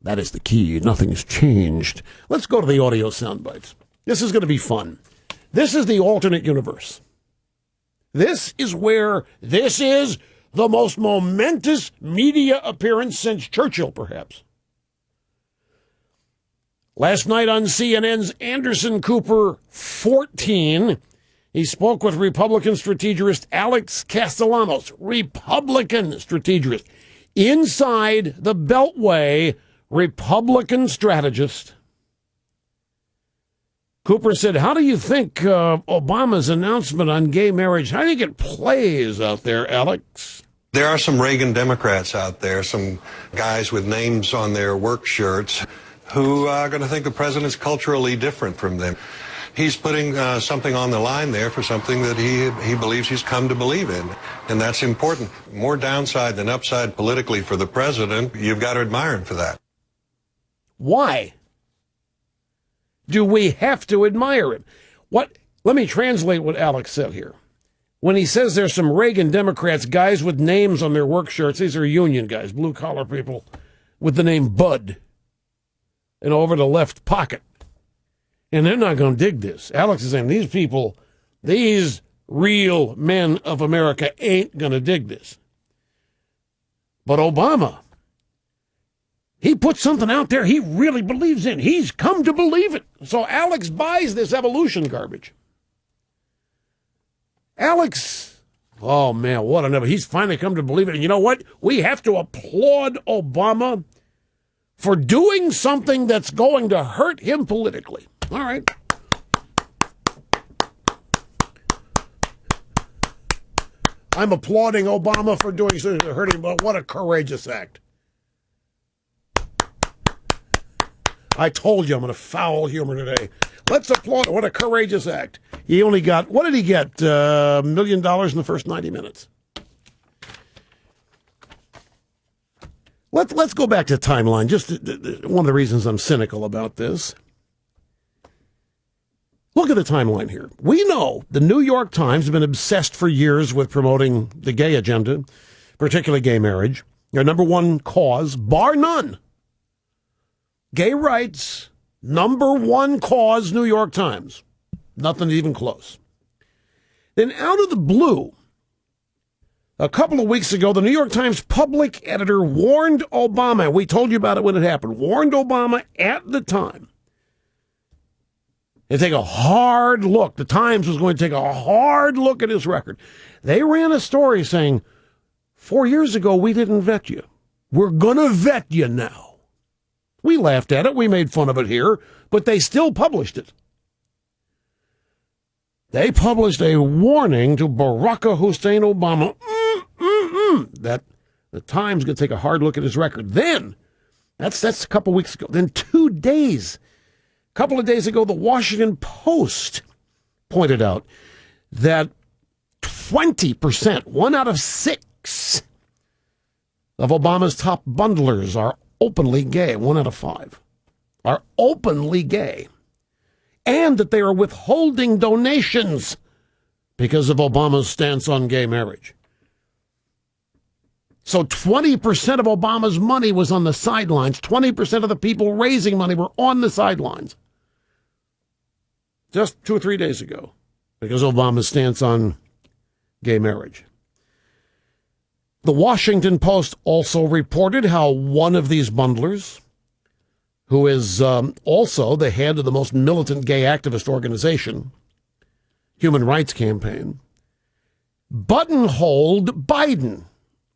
That is the key. Nothing's changed. Let's go to the audio sound bites. This is going to be fun. This is the alternate universe. This is where this is the most momentous media appearance since Churchill, perhaps. Last night on CNN's Anderson Cooper 14, he spoke with Republican strategist Alex Castellanos, Republican strategist, inside the Beltway, Republican strategist. Cooper said, how do you think Obama's announcement on gay marriage, how do you think it plays out there, Alex? There are some Reagan Democrats out there, some guys with names on their work shirts who are going to think the president's culturally different from them. He's putting something on the line there for something that he believes he's come to believe in, and that's important. More downside than upside politically for the president. You've got to admire him for that. Why do we have to admire him? Let me translate what Alex said here. When he says there's some Reagan Democrats, guys with names on their work shirts, these are union guys, blue-collar people, with the name Bud, and over the left pocket. And they're not going to dig this. Alex is saying these people, these real men of America ain't going to dig this. But Obama, he put something out there he really believes in. He's come to believe it. So Alex buys this evolution garbage. Alex, oh man, what a number. He's finally come to believe it. And you know what? We have to applaud Obama for doing something that's going to hurt him politically. All right. I'm applauding Obama for doing something to hurt him, but what a courageous act. I told you I'm going to foul humor today. Let's applaud. What a courageous act. He only got, what did he get? $1 million in the first 90 minutes. Let's go back to timeline. Just one of the reasons I'm cynical about this. Look at the timeline here. We know the New York Times has been obsessed for years with promoting the gay agenda, particularly gay marriage. Their number one cause, bar none. Gay rights, number one cause, New York Times. Nothing even close. Then out of the blue, a couple of weeks ago, the New York Times public editor warned Obama. We told you about it when it happened. Warned Obama at the time. They take a hard look. The Times was going to take a hard look at his record. They ran a story saying, 4 years ago, we didn't vet you. We're going to vet you now. We laughed at it. We made fun of it here, but they still published it. They published a warning to Barack Hussein Obama that the Times going to take a hard look at his record. Then, that's a couple weeks ago. Then 2 days, a couple of days ago, the Washington Post pointed out that 20%, 1 out of 6 of Obama's top bundlers are openly gay. 1 out of 5 are openly gay. And that they are withholding donations because of Obama's stance on gay marriage. So 20% of Obama's money was on the sidelines. 20% of the people raising money were on the sidelines. Just 2 or 3 days ago, because of Obama's stance on gay marriage. The Washington Post also reported how one of these bundlers, who is also the head of the most militant gay activist organization, Human Rights Campaign, buttonholed Biden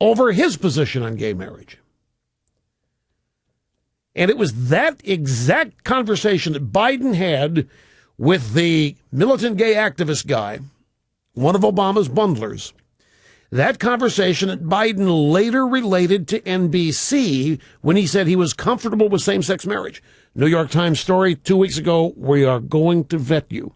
over his position on gay marriage. And it was that exact conversation that Biden had with the militant gay activist guy, one of Obama's bundlers. That conversation that Biden later related to NBC when he said he was comfortable with same-sex marriage. New York Times story 2 weeks ago, we are going to vet you.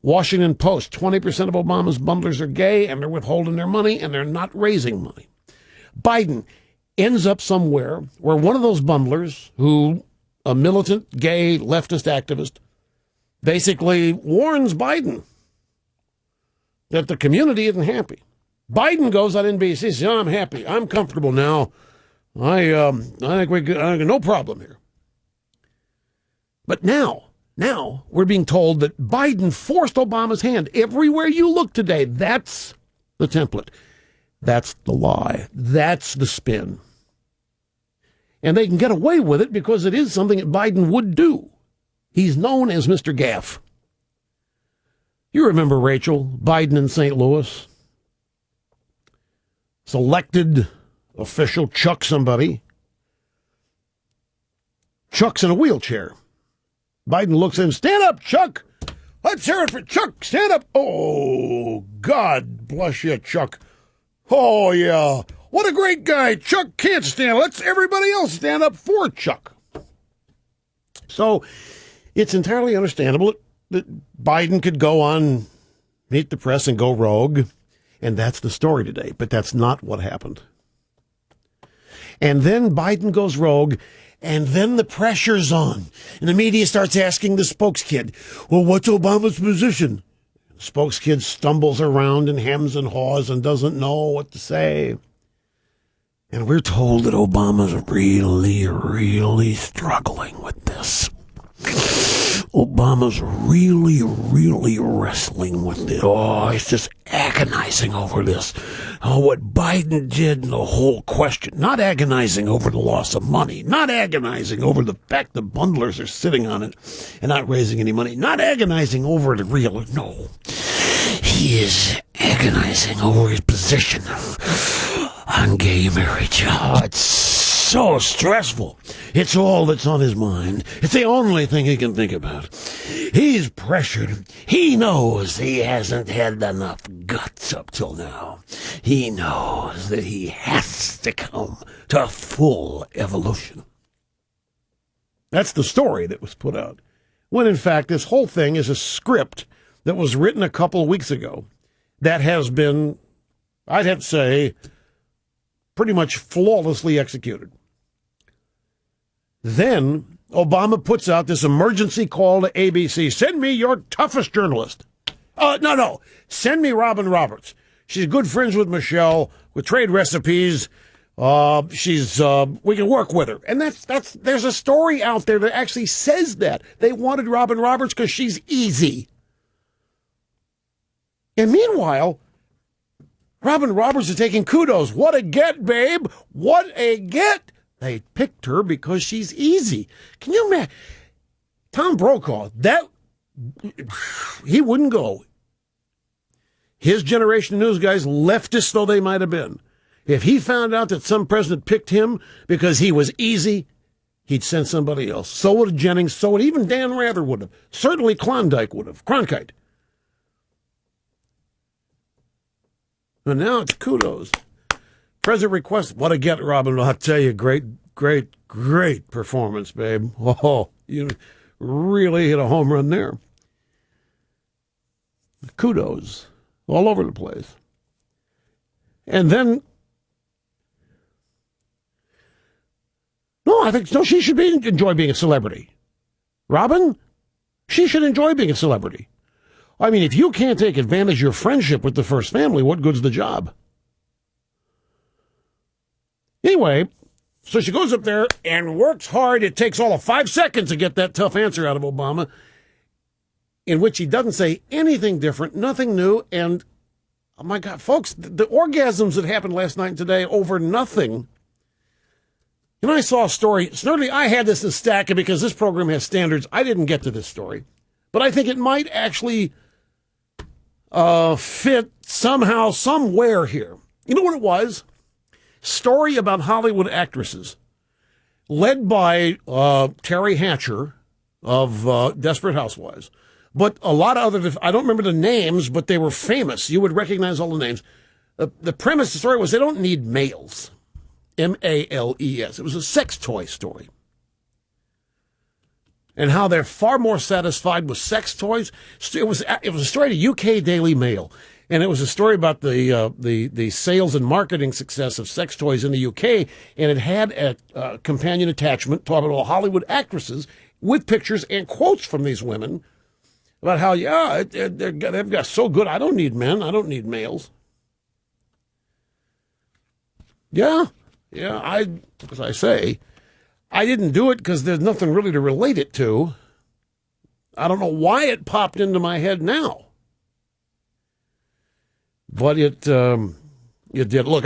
Washington Post, 20% of Obama's bundlers are gay and they're withholding their money and they're not raising money. Biden ends up somewhere where one of those bundlers, who a militant gay leftist activist, basically warns Biden that the community isn't happy. Biden goes on NBC and says, I'm happy. I'm comfortable now. I think we got no problem here. But now we're being told that Biden forced Obama's hand. Everywhere you look today, that's the template. That's the lie. That's the spin. And they can get away with it because it is something that Biden would do. He's known as Mr. Gaff. You remember Rachel, Biden in St. Louis? Selected official Chuck somebody. Chuck's in a wheelchair. Biden looks at him, stand up, Chuck. Let's hear it for Chuck. Stand up. Oh, God bless you, Chuck. Oh, yeah. What a great guy. Chuck can't stand. Let's everybody else stand up for Chuck. So it's entirely understandable that Biden could go on, meet the press and go rogue. And that's the story today. But that's not what happened. And then Biden goes rogue. And then the pressure's on. And the media starts asking the spokeskid, well, what's Obama's position? The spokeskid stumbles around and hems and haws and doesn't know what to say. And we're told that Obama's really, really struggling with this. Obama's really, really wrestling with it. Oh, he's just agonizing over this. Oh, what Biden did and the whole question. Not agonizing over the loss of money. Not agonizing over the fact the bundlers are sitting on it and not raising any money. Not agonizing over the real. No. He is agonizing over his position on gay marriage. Oh, it's so stressful. It's all that's on his mind. It's the only thing he can think about. He's pressured. He knows he hasn't had enough guts up till now. He knows that he has to come to full evolution. That's the story that was put out. When in fact, this whole thing is a script that was written a couple of weeks ago that has been, I'd have to say, pretty much flawlessly executed. Then Obama puts out this emergency call to ABC. Send me your toughest journalist. No. Send me Robin Roberts. She's good friends with Michelle. We trade recipes. We can work with her. And there's a story out there that actually says that. They wanted Robin Roberts because she's easy. And meanwhile, Robin Roberts is taking kudos. What a get, babe. What a get. They picked her because she's easy. Can you imagine? Tom Brokaw, he wouldn't go. His generation news guys, leftists though they might have been, if he found out that some president picked him because he was easy, he'd send somebody else. So would Jennings, so would even Dan Rather would have. Certainly Klondike would have. Cronkite. And now it's kudos. President requests, what a get, Robin. I'll tell you, great performance, babe. Oh, you really hit a home run there. Kudos all over the place. And then, she should enjoy being a celebrity. Robin, she should enjoy being a celebrity. I mean, if you can't take advantage of your friendship with the first family, what good's the job? Anyway, so she goes up there and works hard. It takes all of 5 seconds to get that tough answer out of Obama, in which he doesn't say anything different, nothing new. And, oh my God, folks, the orgasms that happened last night and today over nothing. And I saw a story. Certainly, I had this in stacking because this program has standards. I didn't get to this story, but I think it might actually fit somehow, somewhere here. You know what it was? Story about Hollywood actresses, led by Terry Hatcher of Desperate Housewives, but a lot of other, I don't remember the names, but they were famous. You would recognize all the names. The premise of the story was they don't need males, M-A-L-E-S. It was a sex toy story. And how they're far more satisfied with sex toys. It was a story to UK Daily Mail. And it was a story about the sales and marketing success of sex toys in the UK, and it had a companion attachment talking about Hollywood actresses with pictures and quotes from these women about how, they've got so good, I don't need men, I don't need males. Yeah, Yeah, as I say, I didn't do it because there's nothing really to relate it to. I don't know why it popped into my head now. But it did. Look,